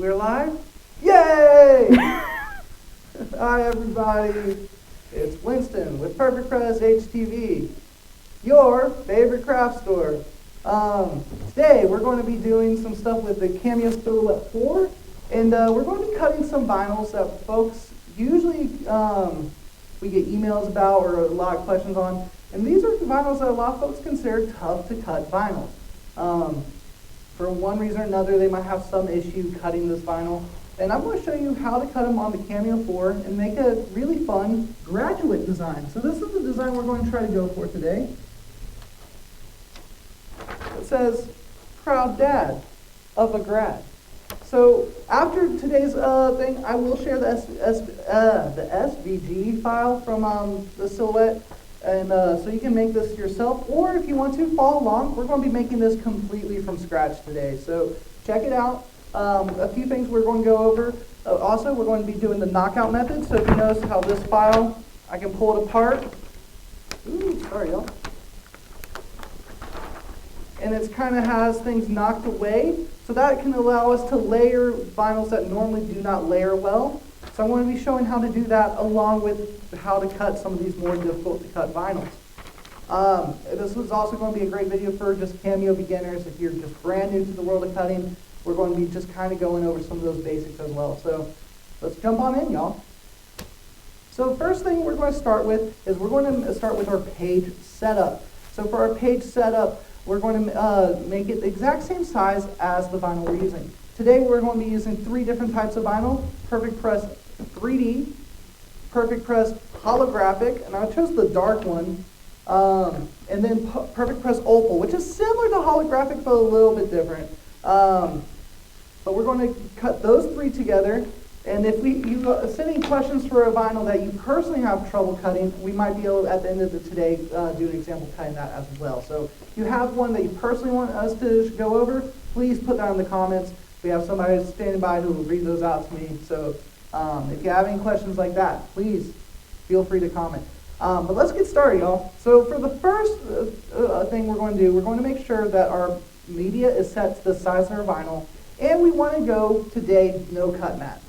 We're live? Yay! Hi everybody, it's Winston with PerfecPress HTV, your favorite craft store. Today we're going to be doing some stuff with the Cameo Silhouette 4, and we're going to be cutting some vinyls that folks usually we get emails about or a lot of questions on. And these are vinyls that a lot of folks consider tough to cut vinyls. For one reason or another, they might have some issue cutting this vinyl. And I'm going to show you how to cut them on the Cameo 4 and make a really fun graduate design. So this is the design we're going to try to go for today. It says, proud dad of a grad. So after today's thing, I will share the SVG file from the Silhouette. And so you can make this yourself, or if you want to follow along, we're going to be making this completely from scratch today. So check it out. A few things we're going to go over. Also, we're going to be doing the knockout method. So if you notice how this file, I can pull it apart. Ooh, sorry, y'all. And it kind of has things knocked away. So that can allow us to layer vinyls that normally do not layer well. So I'm going to be showing how to do that along with how to cut some of these more difficult to cut vinyls. This is also going to be a great video for just Cameo beginners. If you're just brand new to the world of cutting, we're going to be just kind of going over some of those basics as well. So let's jump on in, y'all. So first thing we're going to start with is we're going to start with our page setup. So for our page setup, we're going to make it the exact same size as the vinyl we're using. Today we're going to be using 3 different types of vinyl: PerfecPress 3D, PerfecPress holographic, and I chose the dark one, and then PerfecPress opal, which is similar to holographic but a little bit different. But we're going to cut those 3 together, and if you send any questions for a vinyl that you personally have trouble cutting, we might be able at the end of today do an example cutting that as well. So if you have one that you personally want us to go over, please put that in the comments. We have somebody standing by who will read those out to me. So if you have any questions like that, please feel free to comment. But let's get started, y'all. So for the first thing we're going to do, we're going to make sure that our media is set to the size of our vinyl, and we want to go today no cut mat.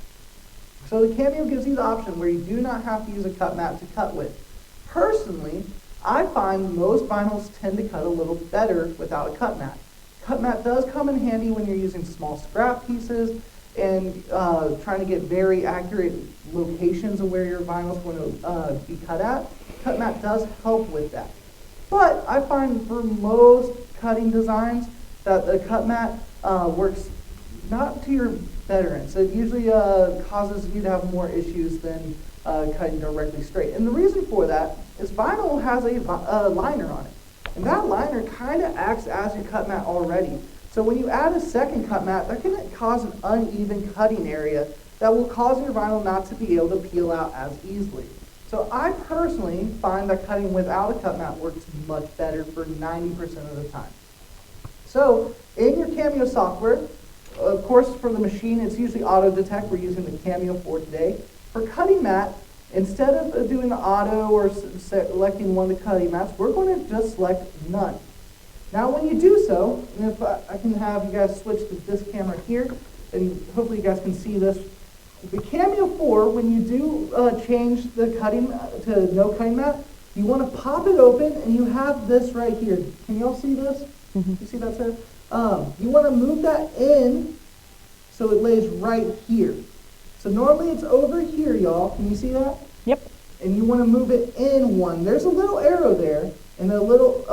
So the Cameo gives you the option where you do not have to use a cut mat to cut with. Personally, I find most vinyls tend to cut a little better without a cut mat. Cut mat does come in handy when you're using small scrap pieces and trying to get very accurate locations of where your vinyl is going to be cut at. Cut mat does help with that. But I find for most cutting designs that the cut mat works not to your betterance. It usually causes you to have more issues than cutting directly straight. And the reason for that is vinyl has a liner on it. And that liner kind of acts as your cut mat already. So when you add a second cut mat, that can cause an uneven cutting area that will cause your vinyl not to be able to peel out as easily. So I personally find that cutting without a cut mat works much better for 90% of the time. So in your Cameo software, of course from the machine, it's usually auto detect. We're using the Cameo 4 today. For cutting mat, instead of doing the auto or selecting one of the cutting mats, we're going to just select none. Now when you do so, and if I can have you guys switch to this camera here, and hopefully you guys can see this. The Cameo 4, when you do change the cutting to no cutting mat, you want to pop it open and you have this right here. Can you all see this? Mm-hmm. You see that, sir? You want to move that in so it lays right here. So normally it's over here, y'all. Can you see that? Yep. And you want to move it in one. There's a little arrow there, and a little,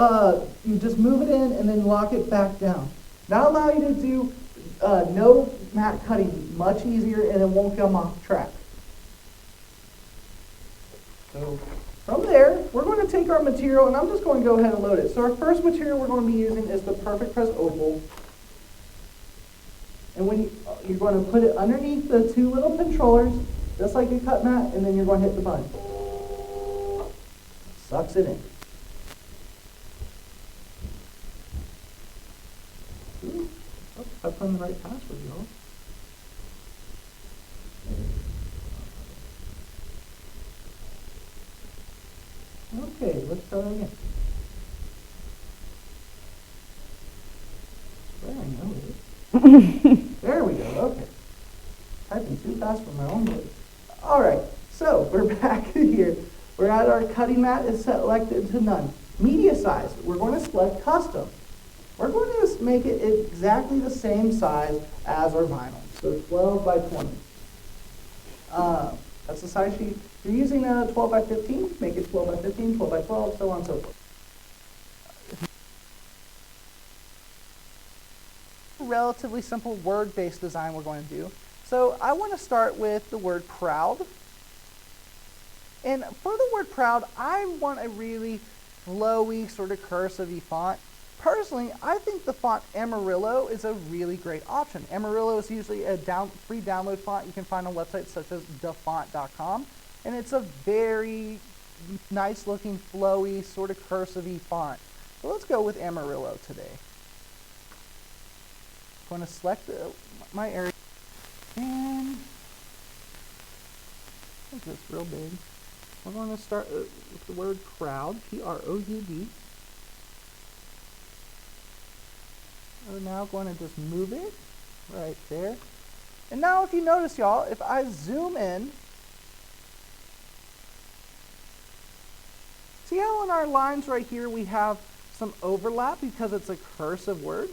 you just move it in and then lock it back down. That'll allow you to do no mat cutting much easier, and it won't come off track. So from there, we're going to take our material, and I'm just going to go ahead and load it. So our first material we're going to be using is the PerfecPress opal. And when you're going to put it underneath the 2 little controllers, just like your cut mat, and then you're going to hit the button. Sucks it in. Ooh, I put in the right password, y'all. Okay, let's try that again. There we go, okay. Typing too fast for my own good. All right, so we're back here. We're at our cutting mat is selected to none. Media size, we're going to select custom. We're going to make it exactly the same size as our vinyl. So 12 by 20. That's the size sheet. If you're using a 12 by 15, make it 12 by 15, 12 by 12, so on and so forth. Relatively simple word-based design we're going to do. So I want to start with the word proud. And for the word proud, I want a really flowy, sort of cursive-y font. Personally, I think the font Amarillo is a really great option. Amarillo is usually a free download font you can find on websites such as thefont.com. And it's a very nice-looking, flowy, sort of cursive-y font. So let's go with Amarillo today. I'm going to select my area and make this real big. We're going to start with the word proud, P-R-O-U-D. We're now going to just move it right there. And now if you notice, y'all, if I zoom in, see how in our lines right here we have some overlap because it's a cursive word?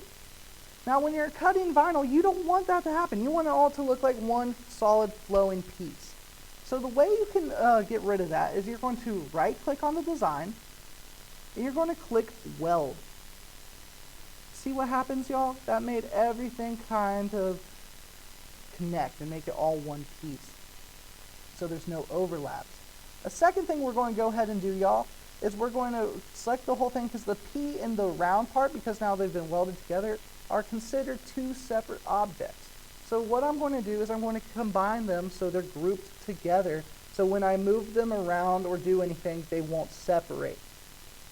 Now when you're cutting vinyl, you don't want that to happen. You want it all to look like one solid flowing piece. So the way you can get rid of that is you're going to right click on the design and you're going to click weld. See what happens, y'all? That made everything kind of connect and make it all one piece. So there's no overlaps. A second thing we're going to go ahead and do, y'all, is we're going to select the whole thing because the P and the round part, because now they've been welded together, are considered two separate objects. So what I'm going to do is I'm going to combine them so they're grouped together. So when I move them around or do anything, they won't separate.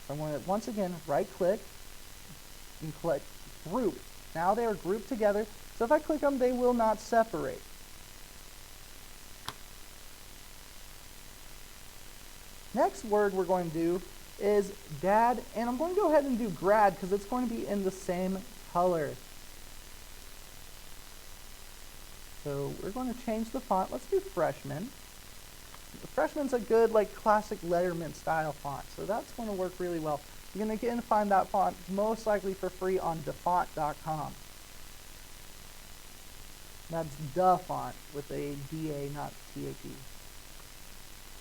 So I'm going to, once again, right click and click group. Now they are grouped together. So if I click them, they will not separate. Next word we're going to do is dad, and I'm going to go ahead and do grad because it's going to be in the same color. So we're going to change the font. Let's do freshman. The freshman's a good, like, classic Letterman style font, so that's going to work really well. You're going to get and find that font most likely for free on defont.com. That's the font with a D-A, not T-H-E.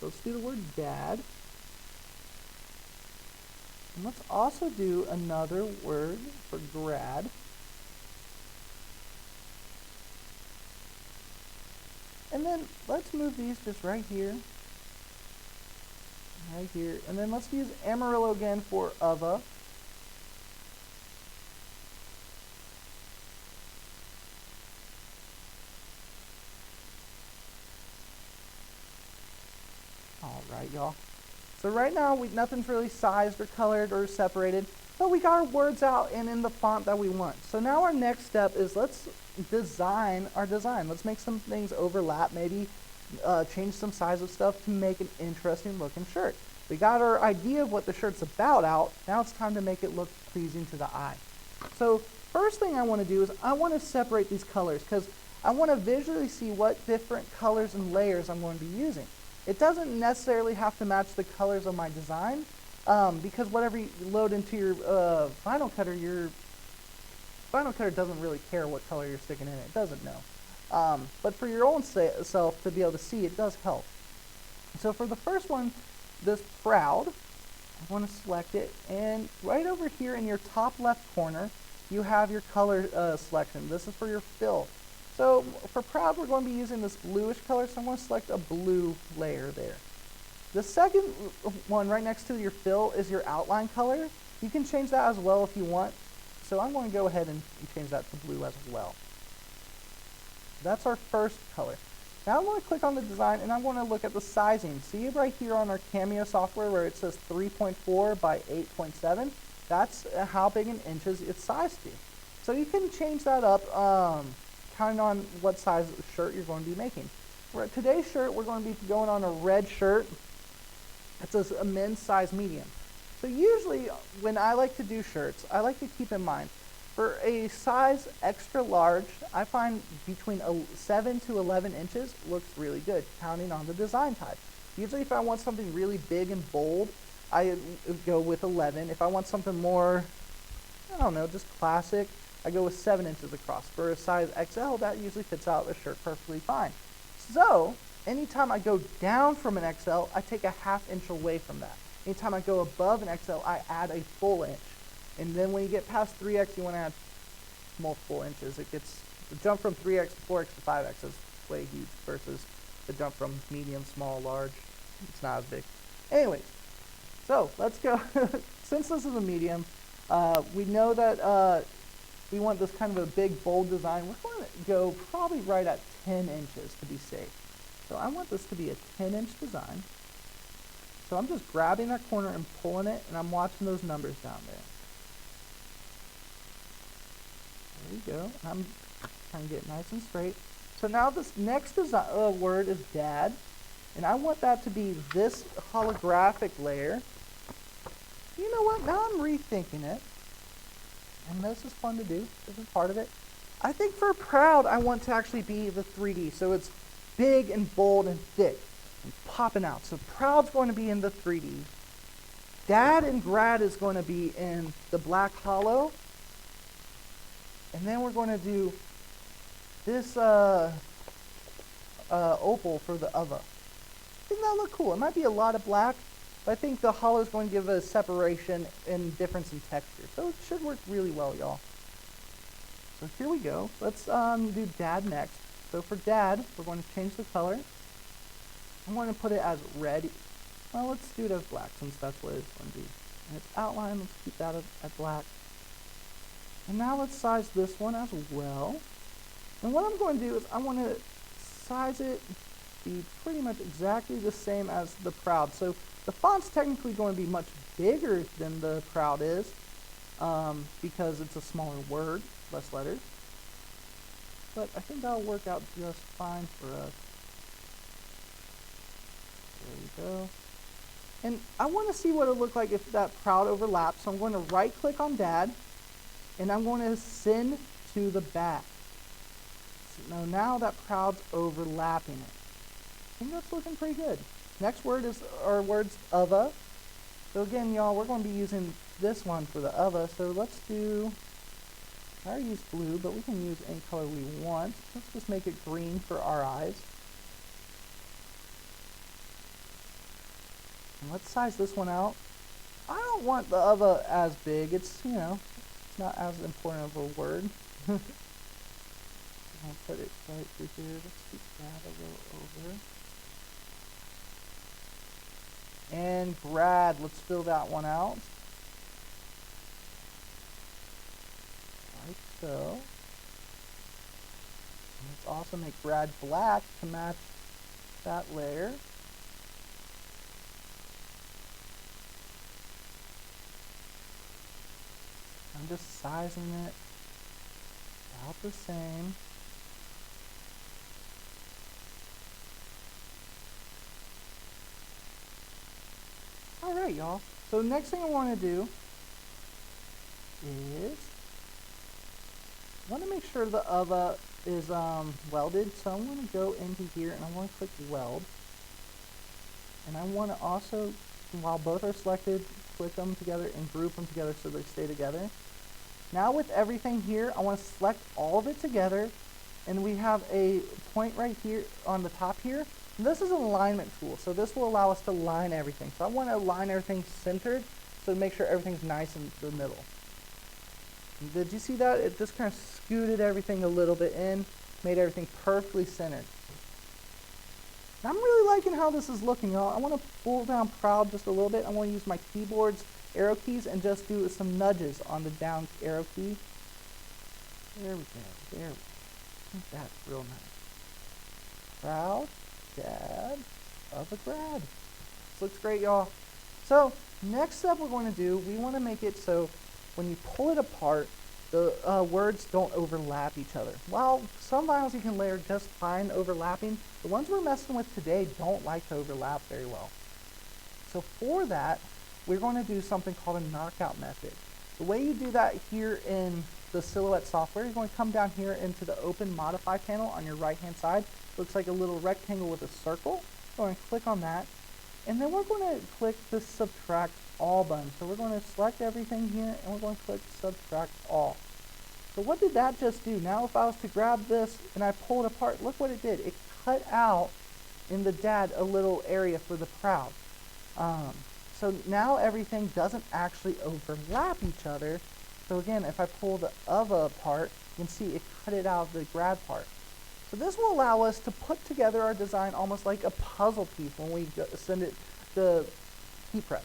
So let's do the word dad. And let's also do another word for grad. And then let's move these just right here. Right here. And then let's use Amarillo again for Ava. Alright, y'all. So right now, nothing's really sized or colored or separated, but we got our words out and in the font that we want. So now our next step is let's design our design. Let's make some things overlap, maybe change some size of stuff to make an interesting looking shirt. We got our idea of what the shirt's about out. Now it's time to make it look pleasing to the eye. So first thing I want to do is I want to separate these colors because I want to visually see what different colors and layers I'm going to be using. It doesn't necessarily have to match the colors of my design because whatever you load into your vinyl cutter doesn't really care what color you're sticking in it. It doesn't know. But for your own self to be able to see, it does help. So for the first one, this proud, I want to select it. And right over here in your top left corner, you have your color selection. This is for your fill. So for proud, we're going to be using this bluish color, so I'm going to select a blue layer there. The second one right next to your fill is your outline color. You can change that as well if you want. So I'm going to go ahead and change that to blue as well. That's our first color. Now I'm going to click on the design and I'm going to look at the sizing. See right here on our Cameo software where it says 3.4 by 8.7? That's how big in inches it's sized to. So you can change that up counting on what size shirt you're going to be making. For today's shirt, we're going to be going on a red shirt. It's a men's size medium. So usually when I like to do shirts, I like to keep in mind For a size extra large, I find between 7 to 11 inches looks really good, counting on the design type. Usually if I want something really big and bold, I go with 11. If I want something more, I don't know, just classic, I go with 7 inches across. For a size XL, that usually fits out the shirt perfectly fine. So, anytime I go down from an XL, I take a half inch away from that. Anytime I go above an XL, I add a full inch. And then when you get past 3X, you want to add multiple inches. The jump from 3X to 4X to 5X is way huge versus the jump from medium, small, large. It's not as big. Anyways, so let's go. Since this is a medium, we know that we want this kind of a big, bold design. We're going to go probably right at 10 inches to be safe. So I want this to be a 10-inch design. So I'm just grabbing that corner and pulling it, and I'm watching those numbers down there. There you go. I'm trying to get it nice and straight. So now this next word is dad, and I want that to be this holographic layer. You know what? Now I'm rethinking it, and this is fun to do. This is part of it. I think for proud, I want to actually be the 3D, so it's big and bold and thick and popping out. So proud's going to be in the 3D. Dad and grad is going to be in the black hollow. And then we're going to do this opal for the other. I think that'll look cool. It might be a lot of black, but I think the hollow is going to give a separation and difference in texture. So it should work really well, y'all. So here we go. Let's do dad next. So for dad, we're going to change the color. I'm going to put it as red. Well, let's do it as black since that's what it's going to be. And its outline, let's keep that at black. And now let's size this one as well. And what I'm going to do is I want to size it be pretty much exactly the same as the proud. So the font's technically going to be much bigger than the proud is because it's a smaller word, less letters. But I think that'll work out just fine for us. There we go. And I want to see what it'll look like if that proud overlaps. So I'm going to right click on dad. And I'm going to send to the back. So now that proud's overlapping it. I think that's looking pretty good. Next word is our words other. So again, y'all, we're going to be using this one for the other. So let's do, I already used blue, but we can use any color we want. Let's just make it green for our eyes. And let's size this one out. I don't want the other as big. It's, you know, it's not as important of a word. I'll put it right through here. Let's keep that a little over. And grad, let's fill that one out. Like so. And let's also make grad black to match that layer. I'm just sizing it about the same. Alright, y'all. So next thing I want to do is I want to make sure the other is welded. So I'm going to go into here and I want to click weld. And I want to also, while both are selected, click them together and group them together so they stay together. Now with everything here, I want to select all of it together, and we have a point right here on the top here. And this is an alignment tool, so this will allow us to line everything. So I want to align everything centered, so to make sure everything's nice in the middle. And did you see that? It just kind of scooted everything a little bit in, made everything perfectly centered. I'm really liking how this is looking, y'all. I want to pull down proud just a little bit. I want to use my keyboard's arrow keys and just do some nudges on the down arrow key. There we go. There we go. I think that's real nice. Proud dad of a grad. This looks great, y'all. So next step we're going to do, we want to make it so when you pull it apart, the words don't overlap each other. While some vinyls you can layer just fine overlapping, the ones we're messing with today don't like to overlap very well. So for that, we're going to do something called a knockout method. The way you do that here in the Silhouette software, you're going to come down here into the Open Modify panel on your right-hand side. Looks like a little rectangle with a circle. Go ahead and click on that. And then we're going to click the Subtract All button. So we're going to select everything here, and we're going to click Subtract All. So what did that just do? Now if I was to grab this and I pull it apart, look what it did. It cut out in the dad a little area for the proud. So now everything doesn't actually overlap each other. So again, if I pull the other apart, you can see it cut it out of the grad part. So this will allow us to put together our design almost like a puzzle piece when we send it to heat press.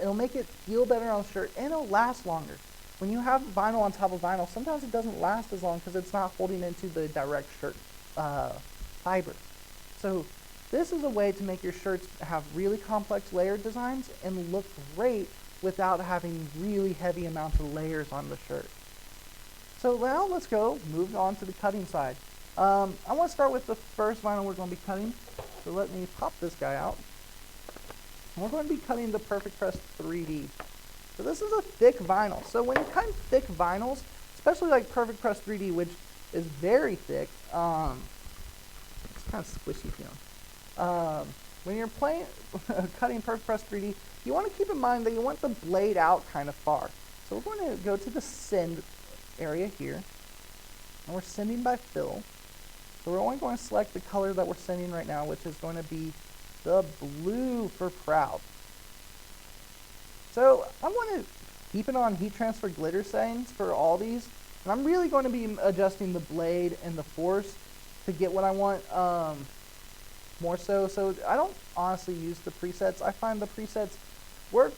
It'll make it feel better on the shirt, and it'll last longer. When you have vinyl on top of vinyl, sometimes it doesn't last as long because it's not holding into the direct shirt fiber. So this is a way to make your shirts have really complex layered designs and look great without having really heavy amounts of layers on the shirt. So now let's go move on to the cutting side. I want to start with the first vinyl we're going to be cutting. So let me pop this guy out. And we're going to be cutting the PerfecPress 3D. So this is a thick vinyl. So when you're cutting thick vinyls, especially like PerfecPress 3D, which is very thick, it's kind of squishy feeling. When you're cutting PerfecPress 3D, you want to keep in mind that you want the blade out kind of far. So we're going to go to the send area here, and we're sending by fill. So we're only going to select the color that we're sending right now, which is going to be the blue for proud. So I'm going to keep it on heat transfer glitter settings for all these, and I'm really going to be adjusting the blade and the force to get what I want more so. So I don't honestly use the presets. I find the presets work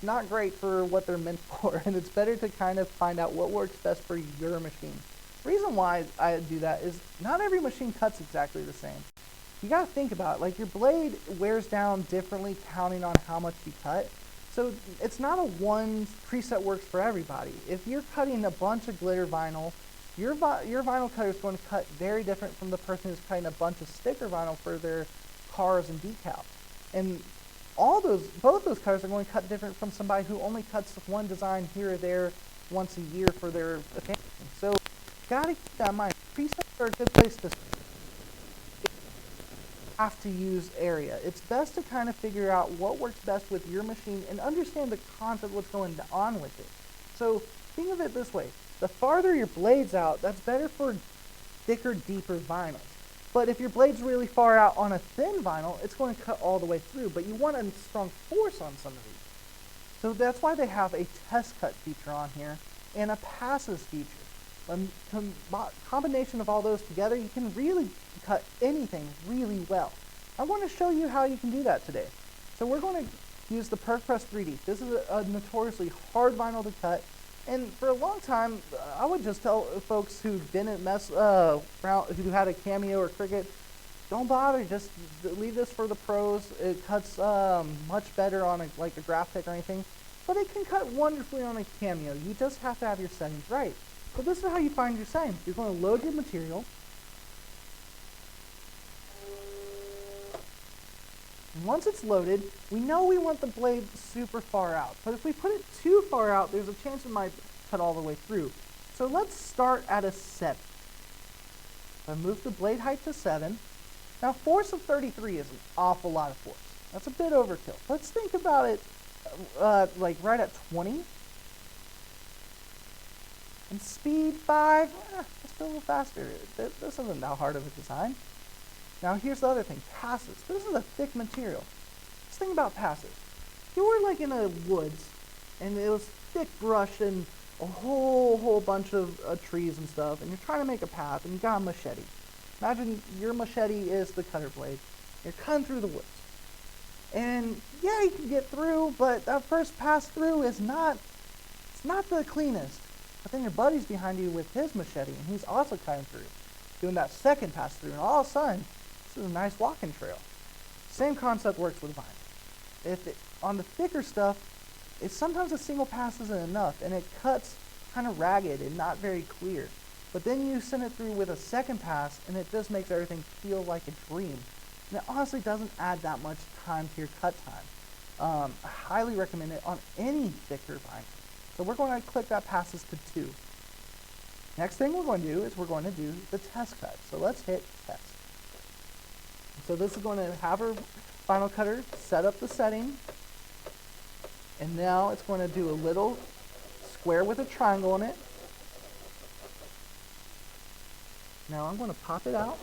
not great for what they're meant for, and it's better to kind of find out what works best for your machine. The reason why I do that is not every machine cuts exactly the same. You got to think about it, like your blade wears down differently counting on how much you cut. So it's not a one preset works for everybody. If you're cutting a bunch of glitter vinyl, your vinyl cutter is going to cut very different from the person who's cutting a bunch of sticker vinyl for their cars and decals. And both those cutters are going to cut different from somebody who only cuts one design here or there once a year for their family. So gotta keep that in mind. Presets are a good place to have to use area. It's best to kind of figure out what works best with your machine and understand the concept, what's going on with it. So think of it this way. The farther your blade's out, that's better for thicker, deeper vinyls. But if your blade's really far out on a thin vinyl, it's going to cut all the way through, but you want a strong force on some of these. So that's why they have a test cut feature on here and a passes feature. A combination of all those together, you can really cut anything really well. I want to show you how you can do that today. So we're going to use the PerfecPress 3D. This is a notoriously hard vinyl to cut. And for a long time, I would just tell folks who didn't mess around, who had a Cameo or Cricut, don't bother, just leave this for the pros. It cuts much better on a graphic or anything, but it can cut wonderfully on a Cameo. You just have to have your settings right. So this is how you find your settings. You're going to load your material. And once it's loaded, we know we want the blade super far out. But if we put it too far out, there's a chance it might cut all the way through. So let's start at a 7. I move the blade height to 7. Now force of 33 is an awful lot of force. That's a bit overkill. Let's think about it like right at 20. And speed 5, let's go a little faster. This isn't that hard of a design. Now here's the other thing, passes. This is a thick material. Let's think about passes. If you were like in the woods, and it was thick brush and a whole bunch of trees and stuff, and you're trying to make a path, and you got a machete. Imagine your machete is the cutter blade. You're cutting through the woods. And yeah, you can get through, but that first pass through is not the cleanest. But then your buddy's behind you with his machete, and he's also cutting through, doing that second pass through, and all of a sudden, this is a nice walking trail. Same concept works with vinyl. On the thicker stuff, sometimes a single pass isn't enough, and it cuts kind of ragged and not very clear. But then you send it through with a second pass, and it just makes everything feel like a dream. And it honestly doesn't add that much time to your cut time. I highly recommend it on any thicker vinyl. So we're going to click that passes to 2. Next thing we're going to do is we're going to do the test cut. So let's hit test. So this is going to have our Final Cutter set up the setting. And now it's going to do a little square with a triangle in it. Now I'm going to pop it out.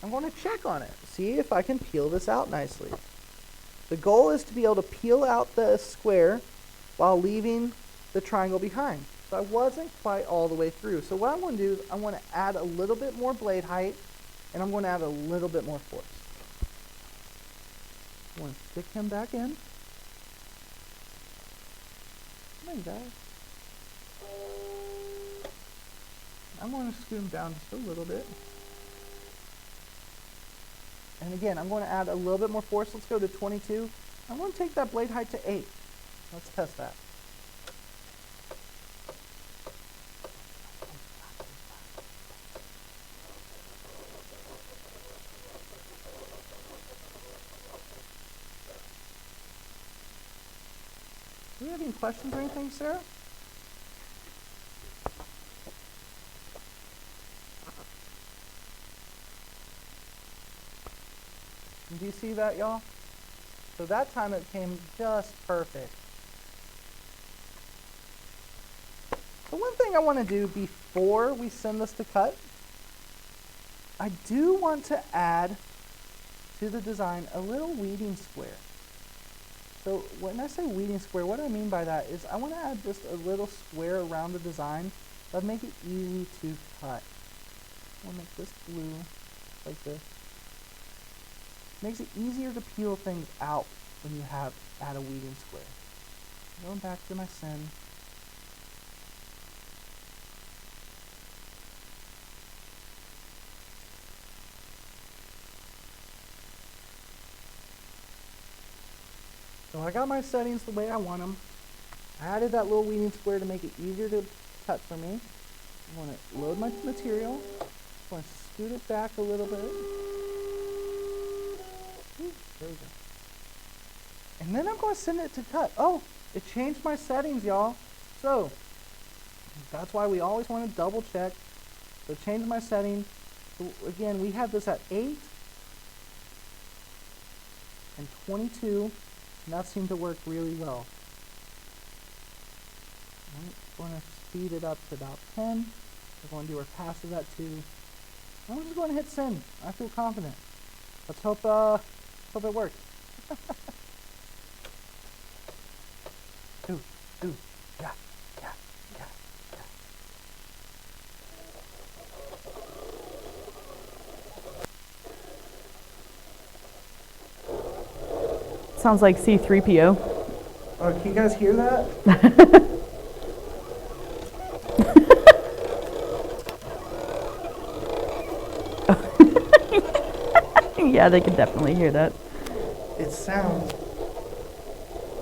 I'm going to check on it, see if I can peel this out nicely. The goal is to be able to peel out the square while leaving the triangle behind. So I wasn't quite all the way through. So what I'm going to do is I'm going to add a little bit more blade height, and I'm going to add a little bit more force. I'm going to stick him back in. Come on, guys. I'm going to scoot him down just a little bit. And again, I'm going to add a little bit more force. Let's go to 22. I'm going to take that blade height to 8. Let's test that. Do you have any questions or anything, Sarah? Do you see that, y'all? So that time it came just perfect. The one thing I want to do before we send this to cut, I do want to add to the design a little weeding square. So when I say weeding square, what I mean by that is I want to add just a little square around the design that would make it easy to cut. I'll make this blue like this. Makes it easier to peel things out when you add a weeding square. Going back to my send. So I got my settings the way I want them. I added that little weeding square to make it easier to cut for me. I want to load my material. I want to scoot it back a little bit. Ooh, there we go. And then I'm going to send it to cut. Oh, it changed my settings, y'all. So that's why we always want to double check. So it changed my setting. So again, we have this at 8 and 22. And that seemed to work really well. I'm going to speed it up to about 10. We're going to do our passes at 2. I'm just going to hit send. I feel confident. Let's hope it works. Ooh, yeah. Sounds like C-3PO. Oh, can you guys hear that? Yeah, they can definitely hear that. It sounds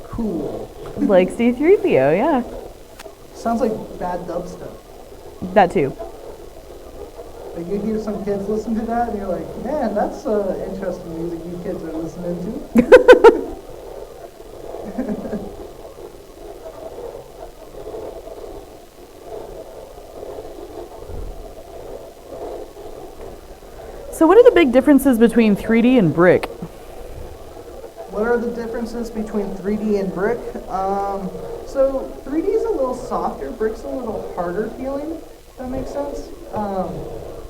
cool. Like C-3PO, yeah. Sounds like bad dubstep. That too. Like you hear some kids listen to that and you're like, man, that's interesting music you kids are listening to. So what are the big differences between 3D and brick? What are the differences between 3D and brick? So 3D is a little softer, brick's a little harder feeling, if that makes sense.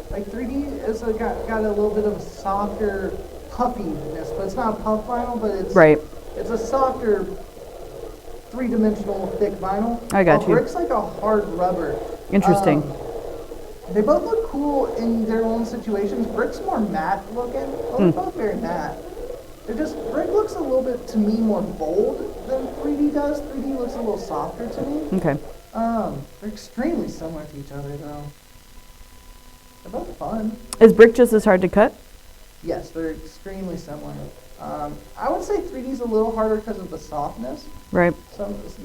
Like 3D is got a little bit of a softer puffiness, but it's not a puff vinyl, but it's a softer three-dimensional thick vinyl. I got you. Brick's like a hard rubber. Interesting. They both look cool in their own situations. Brick's more matte looking. Well, they're both very matte. Brick looks a little bit, to me, more bold than 3D does. 3D looks a little softer to me. Okay. They're extremely similar to each other, though. They're both fun. Is brick just as hard to cut? Yes, they're extremely similar. I would say 3D's a little harder because of the softness. Right.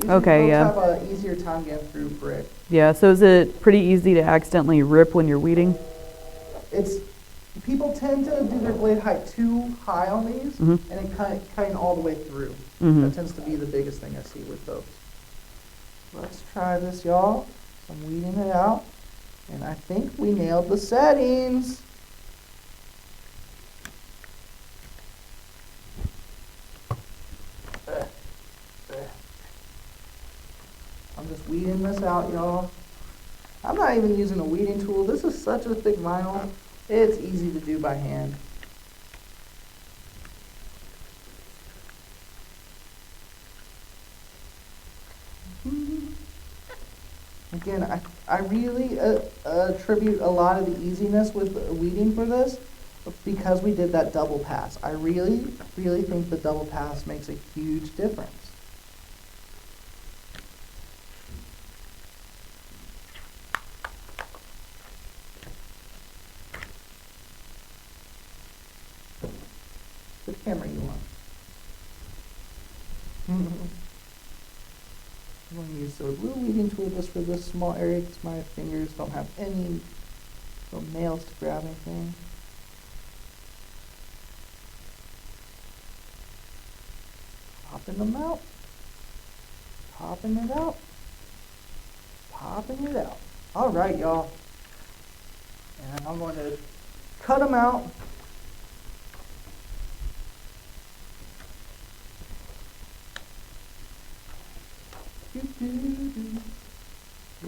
Okay, yeah. Have an easier time getting through brick. Yeah, so is it pretty easy to accidentally rip when you're weeding? People tend to do their blade height too high on these, and it cutting all the way through. That tends to be the biggest thing I see with those. Let's try this, y'all. So I'm weeding it out. And I think we nailed the settings. I'm just weeding this out, y'all. I'm not even using a weeding tool. This is such a thick vinyl. It's easy to do by hand. Again, I really attribute a lot of the easiness with weeding for this because we did that double pass. I really, really think the double pass makes a huge difference. Which camera you want? I'm going to use the blue weeding tool just for this small area because my fingers don't have any little nails to grab anything. Popping them out. Popping it out. Popping it out. All right, y'all. And I'm going to cut them out.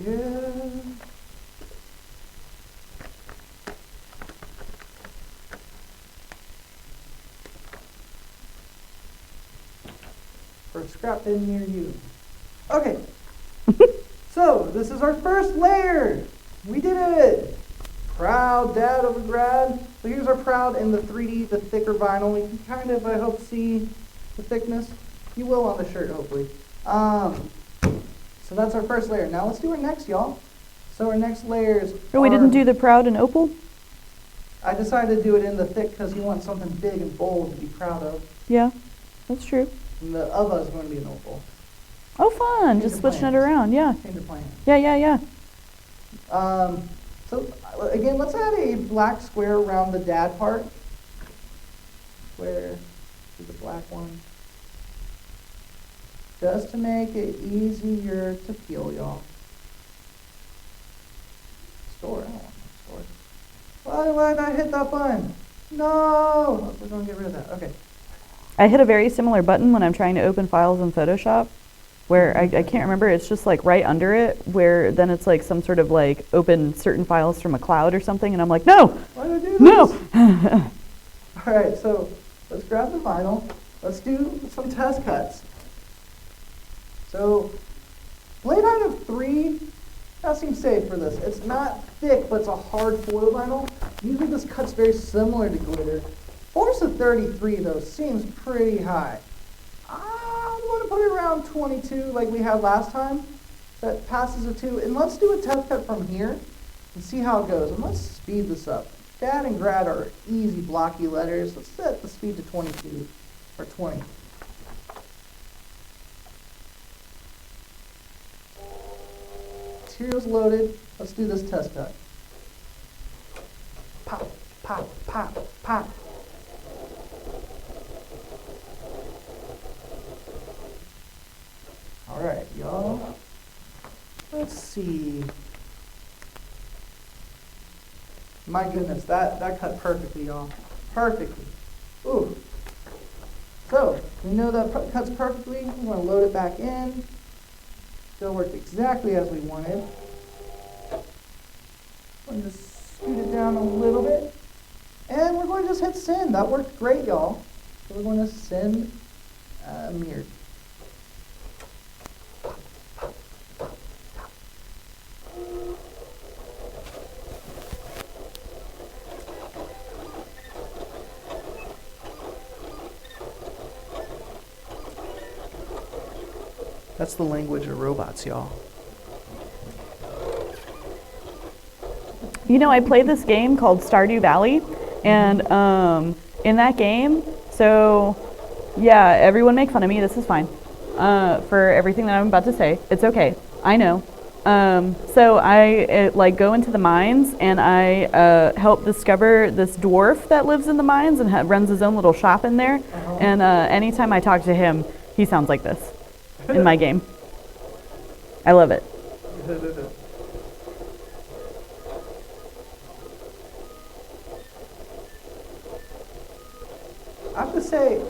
Yeah. For a scrap bin near you. Okay. So this is our first layer. We did it. Proud dad of a grad. So here's our proud in the 3D, the thicker vinyl. You can kind of, I hope, see the thickness. You will on the shirt, hopefully. So that's our first layer. Now let's do our next, y'all. So our next layers. Oh, we didn't do the proud and opal? I decided to do it in the thick because you want something big and bold to be proud of. Yeah, that's true. And the other is going to be an opal. Oh, fun. Change Just of switching plans. it around. Yeah. Change of plan. Yeah. So again, let's add a black square around the dad part. Square to the black one. Just to make it easier to peel, y'all. Store, I don't want to store. Why did I hit that button? No! We're going to get rid of that. Okay. I hit a very similar button when I'm trying to open files in Photoshop, where I can't remember, it's just like right under it, where then it's like some sort of like open certain files from a cloud or something, and I'm like, no! Why did I do this? No! All right, so let's grab the vinyl. Let's do some test cuts. So, blade height of 3, that seems safe for this. It's not thick, but it's a hard foil vinyl. Usually this cut's very similar to glitter. Force of 33, though, seems pretty high. I'm going to put it around 22 like we had last time. That passes a 2. And let's do a test cut from here and see how it goes. And let's speed this up. Dad and grad are easy blocky letters. Let's set the speed to 22 or 20. Materials loaded. Let's do this test cut. Pop, pop, pop, pop. All right, y'all. Let's see. My goodness, that cut perfectly, y'all. Perfectly. Ooh. So, we know that cuts perfectly. We're going to load it back in. Still worked exactly as we wanted. I'm going to scoot it down a little bit. And we're going to just hit send. That worked great, y'all. So we're going to send mirrored. That's the language of robots, y'all. You know, I played this game called Stardew Valley, and in that game, so yeah, everyone make fun of me, this is fine, for everything that I'm about to say. It's okay, I know. So I like go into the mines, and I help discover this dwarf that lives in the mines and runs his own little shop in there. And anytime I talk to him, he sounds like this in my game. I love it. I have to say,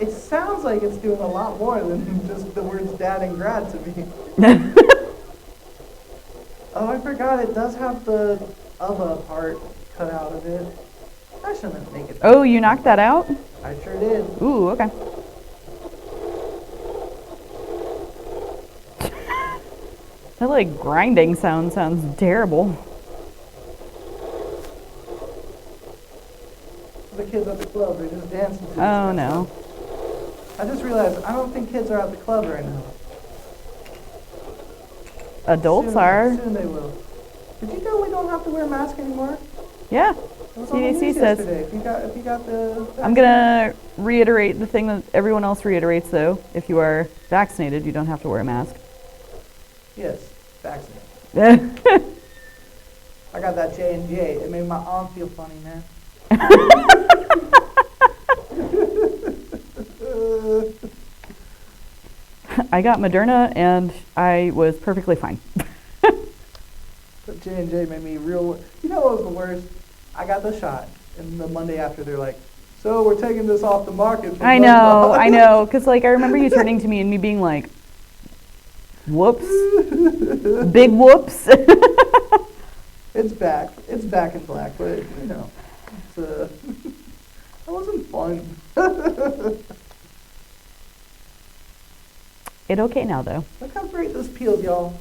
it sounds like it's doing a lot more than just the words dad and grad to me. Oh, I forgot it does have the other part cut out of it. I shouldn't make it. Oh, you knocked that out? I sure did. Ooh, okay. That like grinding sound sounds terrible. The kids at the club, they're just dancing to this Oh kind of no. stuff. I just realized I don't think kids are at the club right now. Adults are. Soon they will. Did you know we don't have to wear masks anymore? Yeah. It was on the CDC news says. yesterday. If you got the I'm gonna reiterate the thing that everyone else reiterates though. If you are vaccinated, you don't have to wear a mask. Yes, vaccinated. I got that J&J. It made my arm feel funny, man. I got Moderna and I was perfectly fine. But J&J made me real. You know what was the worst? I got the shot, and the Monday after they're like, "So we're taking this off the market." I know, because like I remember you turning to me and me being like, "Whoops, big whoops." It's back. It's back in black, but you know, it's, that wasn't fun. It okay now though. Look how great this peels, y'all.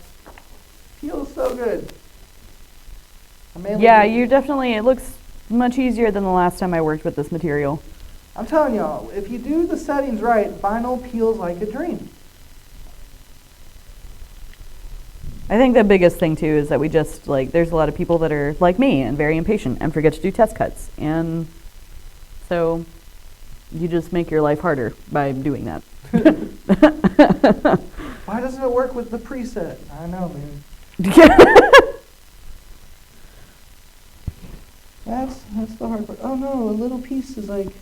Peels so good. Yeah, you definitely. It looks much easier than the last time I worked with this material. I'm telling y'all, if you do the settings right, vinyl peels like a dream. I think the biggest thing too is that we just like there's a lot of people that are like me and very impatient and forget to do test cuts, and so you just make your life harder by doing that. Why doesn't it work with the preset? I know, man. That's the hard part. Oh no, a little piece is like,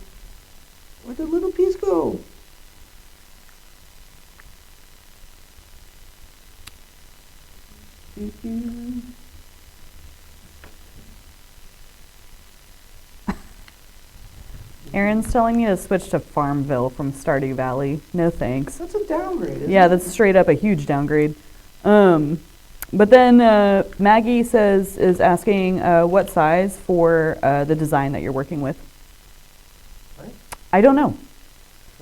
where'd the little piece go? Aaron's telling me to switch to Farmville from Stardew Valley. No thanks. That's a downgrade, isn't Yeah, it? that's straight up a huge downgrade. But then Maggie is asking what size for the design that you're working with. Right? I don't know.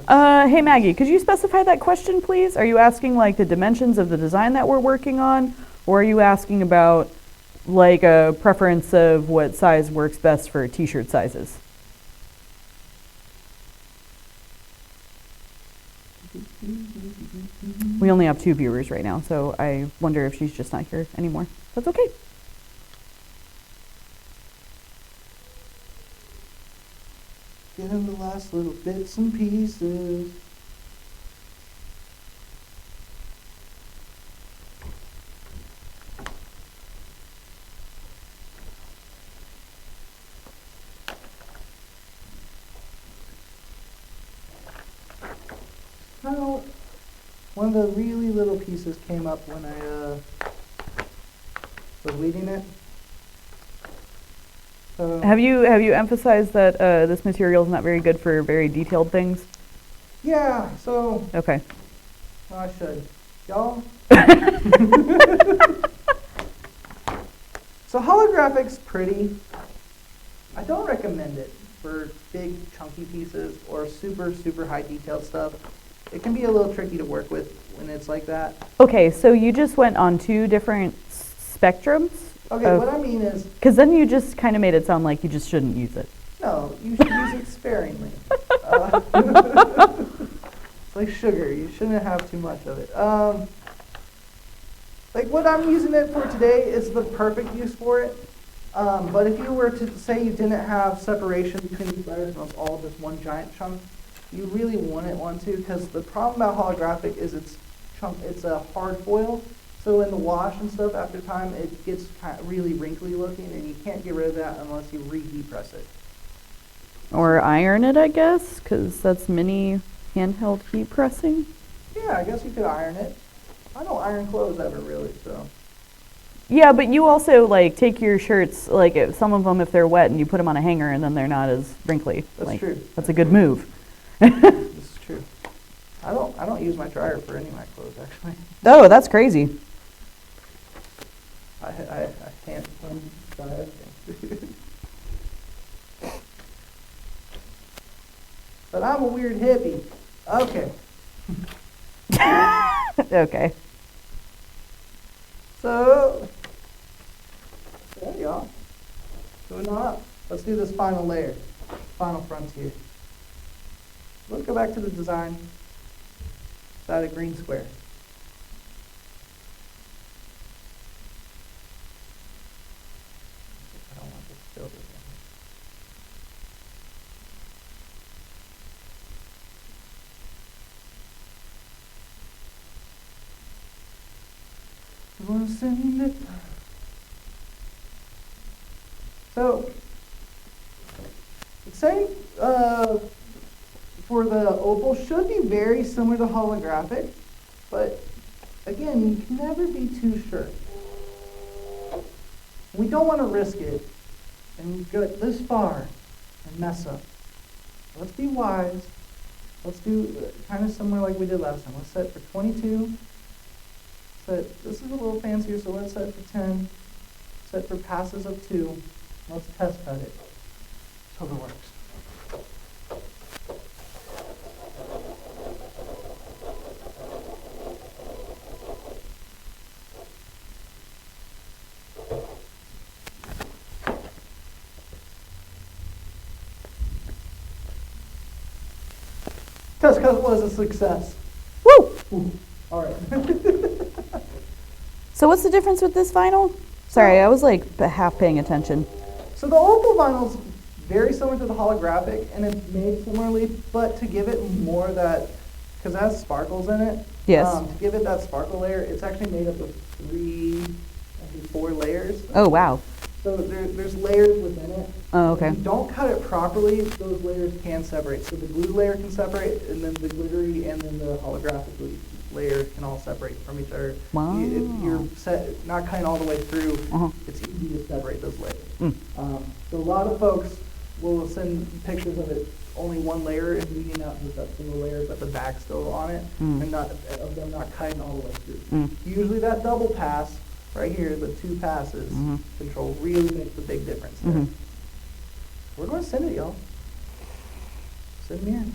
Hey Maggie, could you specify that question, please? Are you asking like the dimensions of the design that we're working on, or are you asking about like a preference of what size works best for T-shirt sizes? We only have 2 viewers right now, so I wonder if she's just not here anymore. That's okay. Get in the last little bits and pieces. Well, one of the really little pieces came up when I was weeding it. So Have you emphasized that this material is not very good for very detailed things? yeah, so Okay. well, I should. Y'all? So holographic's pretty. I don't recommend it for big chunky pieces or super, super high detailed stuff. It can be a little tricky to work with when it's like that. Okay, so you just went on 2 different spectrums? Okay, what I mean is, Because then you just kind of made it sound like you just shouldn't use it. no, you should use it sparingly. It's like sugar. You shouldn't have too much of it. Like what I'm using it for today is the perfect use for it. But if you were to say you didn't have separation between these layers and it was all just one giant chunk, you really wouldn't want to, because the problem about holographic is it's a hard foil. So in the wash and stuff, after time, it gets kind of really wrinkly looking, and you can't get rid of that unless you reheat press it. Or iron it, I guess, because that's mini handheld heat pressing. Yeah, I guess you could iron it. I don't iron clothes ever really, so. Yeah, but you also like take your shirts, like some of them if they're wet, and you put them on a hanger, and then they're not as wrinkly. That's like, true. That's a good move. This is true. I don't use my dryer for any of my clothes actually. Oh, that's crazy. I can't dry everything. But I'm a weird hippie. Okay. Okay. So, there you go. Moving on up. Let's do this final layer, final frontier. Let's go back to the design. Let's add a green square. I don't want this filled with anything. I want to send it. So, the same for the opal should be very similar to holographic, but again, you can never be too sure. We don't want to risk it and go this far and mess up. Let's be wise. Let's do kind of similar like we did last time. Let's set for 22. This is a little fancier, so let's set for 10. Set for passes of 2. Let's test cut it. Hope it works. Test cut was a success. Woo! Ooh. All right. So what's the difference with this vinyl? Sorry, I was like half paying attention. So the opal vinyl is very similar to the holographic, and it's made similarly, but to give it more that, because it has sparkles in it. Yes. To give it that sparkle layer, it's actually made up of 3, maybe 4 layers. Oh, wow. So there's layers within it. Oh, okay. If you don't cut it properly, those layers can separate. So the glue layer can separate, and then the glittery and then the holographic layer can all separate from each other. Wow. If you're not cutting all the way through, Uh-huh. it's easy to separate those layers. Mm. So a lot of folks will send pictures of it only one layer and leaving out just that single layer, but the bag's still on it, and not of them not cutting all the way through. Usually that double pass right here, the 2 passes control really makes a big difference there. We're going to send it, y'all. Send me in.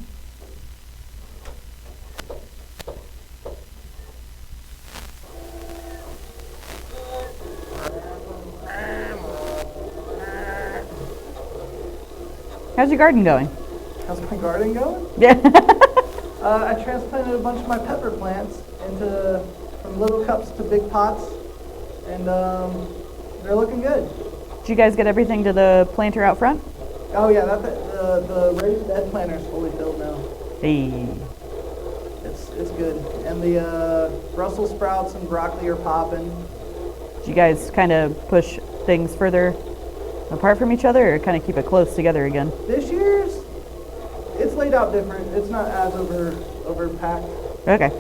How's your garden going? How's my garden going? Yeah. I transplanted a bunch of my pepper plants from little cups to big pots, and they're looking good. Did you guys get everything to the planter out front? Oh yeah, the raised bed planter is fully filled now. Hey. It's good, and the Brussels sprouts and broccoli are popping. Did you guys kind of push things further apart from each other, or kind of keep it close together again? This year's it's laid out different. It's not as overpacked. Okay.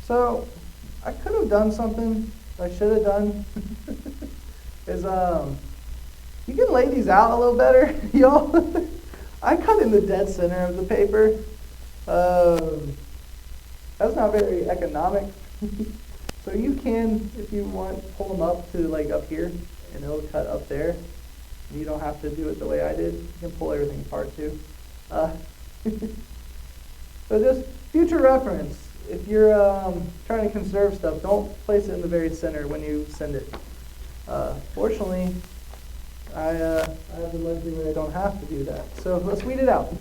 So, I could have done something I should have done. Is you can lay these out a little better, y'all. I cut in the dead center of the paper. That's not very economic. So you can, if you want, pull them up to like up here, and it'll cut up there. You don't have to do it the way I did. You can pull everything apart too. So just future reference, if you're trying to conserve stuff, don't place it in the very center when you send it. Fortunately, I have the luxury where I don't have to do that. So let's weed it out.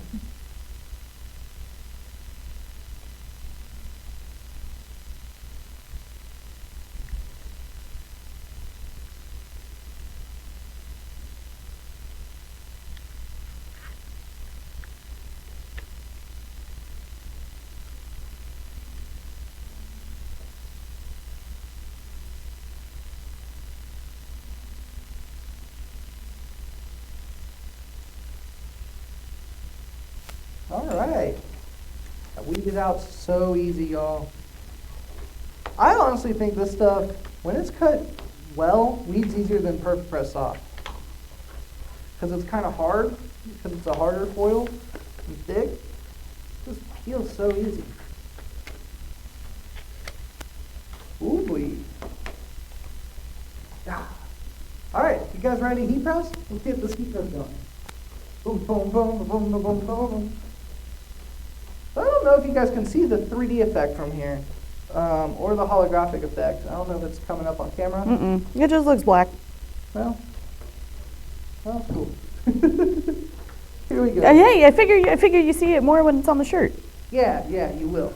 right. That weeded out so easy, y'all. I honestly think this stuff, when it's cut well, weeds easier than PerfecPress soft. Because it's kind of hard, because it's a harder foil and thick. It just peels so easy. Ooh, boy. Yeah. All right, you guys ready to heat press? Let's get this heat press going. Boom, boom, boom, boom, boom, boom, boom. I don't know if you guys can see the 3D effect from here, or the holographic effect. I don't know if it's coming up on camera. Mm-mm. It just looks black. Well, cool. Here we go. Hey, I figure you see it more when it's on the shirt. Yeah, you will.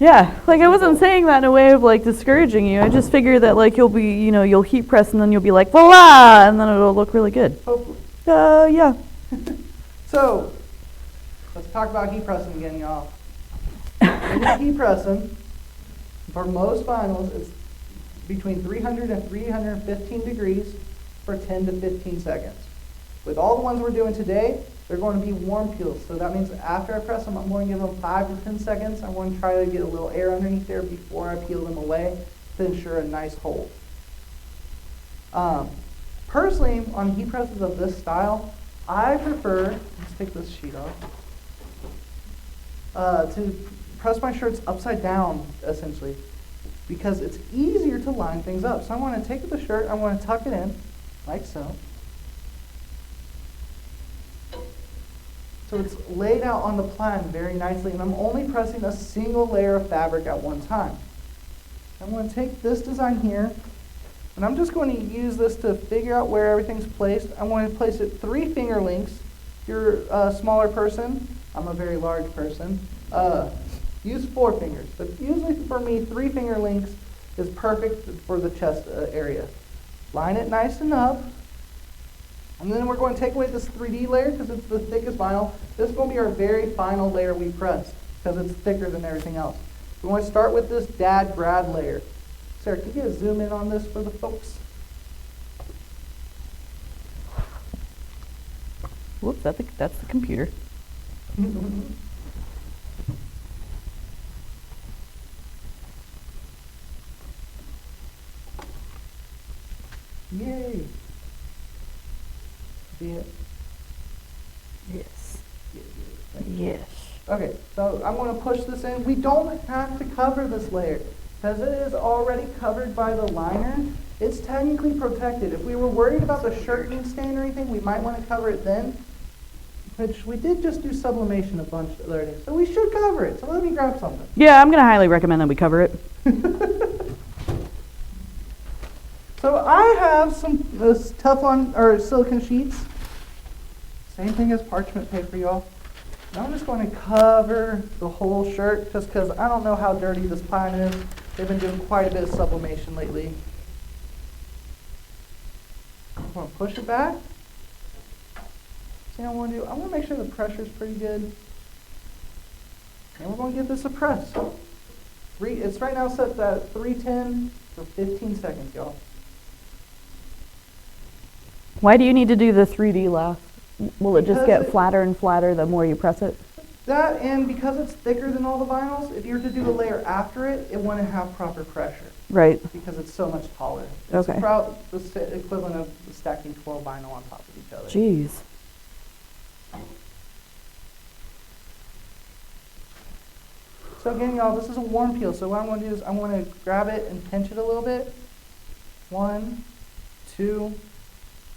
Yeah, like I wasn't saying that in a way of like discouraging you. I just figure that like you'll be, you'll heat press and then you'll be like, voila, and then it'll look really good. Hopefully. Yeah. So, let's talk about heat pressing again, y'all. When you're heat pressing, for most vinyls, it's between 300 and 315 degrees for 10 to 15 seconds. With all the ones we're doing today, they're going to be warm peels. So that means after I press them, I'm going to give them 5 to 10 seconds. I'm going to try to get a little air underneath there before I peel them away to ensure a nice hold. Personally, on heat presses of this style, I prefer, let's take this sheet off, to press my shirts upside down, essentially, because it's easier to line things up. So I want to take the shirt, I want to tuck it in, like so. So it's laid out on the plan very nicely, and I'm only pressing a single layer of fabric at one time. I'm going to take this design here, and I'm just going to use this to figure out where everything's placed. I want to place it 3 finger lengths. If you're a smaller person, I'm a very large person, use 4 fingers. But usually for me, 3 finger lengths is perfect for the chest area. Line it nice and up. And then we're going to take away this 3D layer because it's the thickest vinyl. This is going to be our very final layer we press because it's thicker than everything else. We want to start with this grad layer. Sarah, can you get a zoom in on this for the folks? Whoops, that's the computer. Yay. Yeah. Yes. Yes. Okay, so I'm going to push this in. We don't have to cover this layer because it is already covered by the liner. It's technically protected. If we were worried about the shirt being stained or anything, we might want to cover it then, which we did just do sublimation a bunch the other day. So we should cover it. So let me grab something. Yeah, I'm going to highly recommend that we cover it. So I have some Teflon or silicone sheets. Same thing as parchment paper, y'all. And I'm just going to cover the whole shirt just because I don't know how dirty this pine is. They've been doing quite a bit of sublimation lately. I'm going to push it back. See what I want to do? I want to make sure the pressure is pretty good. And we're going to give this a press. It's right now set at 310 for 15 seconds, y'all. Why do you need to do the 3D laugh? Will it just Because get flatter and flatter the more you press it? That, and because it's thicker than all the vinyls, if you were to do a layer after it, it wouldn't have proper pressure Right. because it's so much taller. Okay. It's about the equivalent of stacking 12 vinyl on top of each other. Jeez. So again, y'all, this is a warm peel. So what I'm going to do is I'm going to grab it and pinch it a little bit. 1, 2,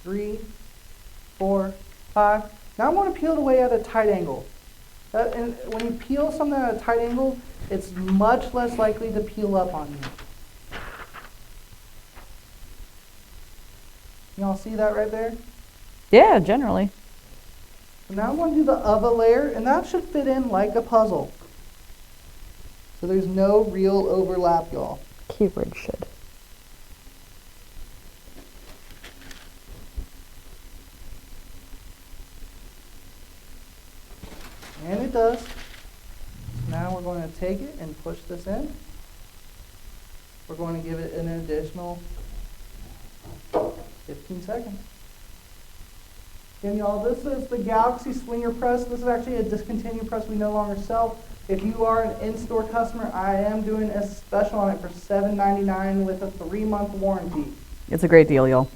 3, 4, 5. Now I'm going to peel it away at a tight angle. And when you peel something at a tight angle, it's much less likely to peel up on you. Y'all see that right there? Yeah, generally. So now I'm going to do the other layer, and that should fit in like a puzzle. So there's no real overlap, y'all. Keyword should. And it does. Now we're going to take it and push this in. We're going to give it an additional 15 seconds. And y'all, this is the Galaxy Swinger press. This is actually a discontinued press we no longer sell. If you are an in-store customer, I am doing a special on it for $7.99 with a 3-month warranty. It's a great deal, y'all.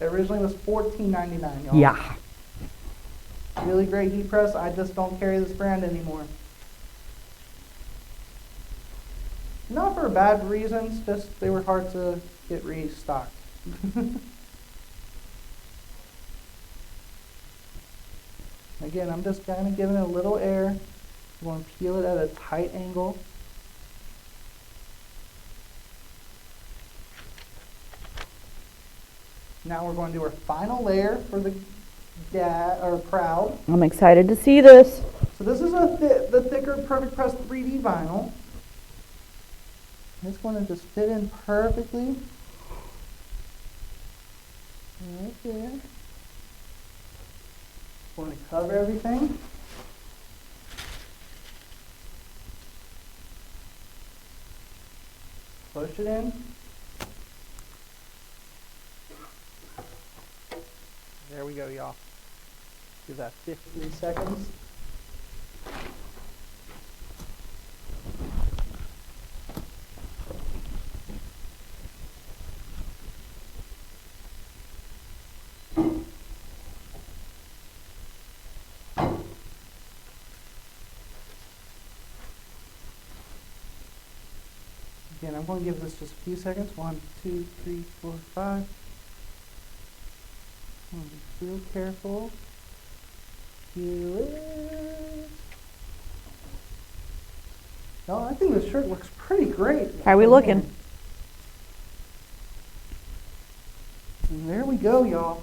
It originally was $14.99, y'all. Yeah. Really great heat press. I just don't carry this brand anymore. Not for bad reasons, just they were hard to get restocked. Again, I'm just kind of giving it a little air. You want to peel it at a tight angle. Now we're going to do our final layer for the crowd. I'm excited to see this. So this is the thicker PerfecPress 3D vinyl. It's going to just fit in perfectly. Right there. Going to cover everything. Push it in. There we go, y'all. Give that 15 seconds. Again, I'm going to give this just a few seconds. 1, 2, 3, 4, 5. I'm going to be real careful. Peel it. No, I think this shirt looks pretty great. How are we looking? And there we go, y'all.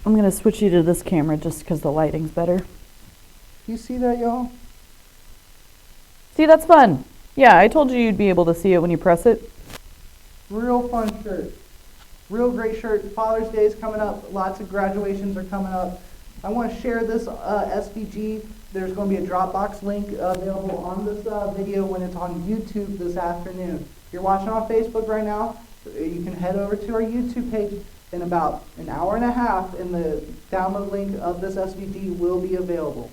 I'm going to switch you to this camera just because the lighting's better. You see that, y'all? See, that's fun. Yeah, I told you you'd be able to see it when you press it. Real fun shirt. Real great shirt. Father's Day is coming up. Lots of graduations are coming up. I want to share this SVG. There's going to be a Dropbox link available on this video when it's on YouTube this afternoon. If you're watching on Facebook right now, you can head over to our YouTube page. In about an hour and a half, and the download link of this SVG will be available.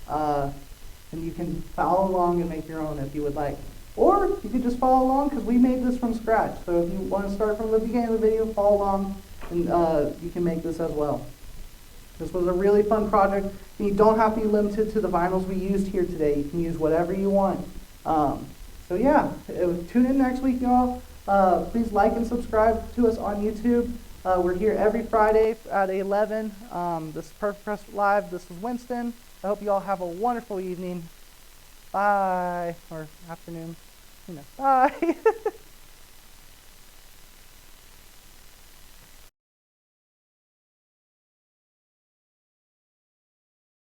And you can follow along and make your own if you would like. Or you could just follow along because we made this from scratch. So if you want to start from the beginning of the video, follow along, and you can make this as well. This was a really fun project. And you don't have to be limited to the vinyls we used here today. You can use whatever you want. So yeah, tune in next week, y'all. Please like and subscribe to us on YouTube. We're here every Friday at 11. This is PerfecPress Live. This is Winston. I hope you all have a wonderful evening. Bye. Or afternoon. Bye.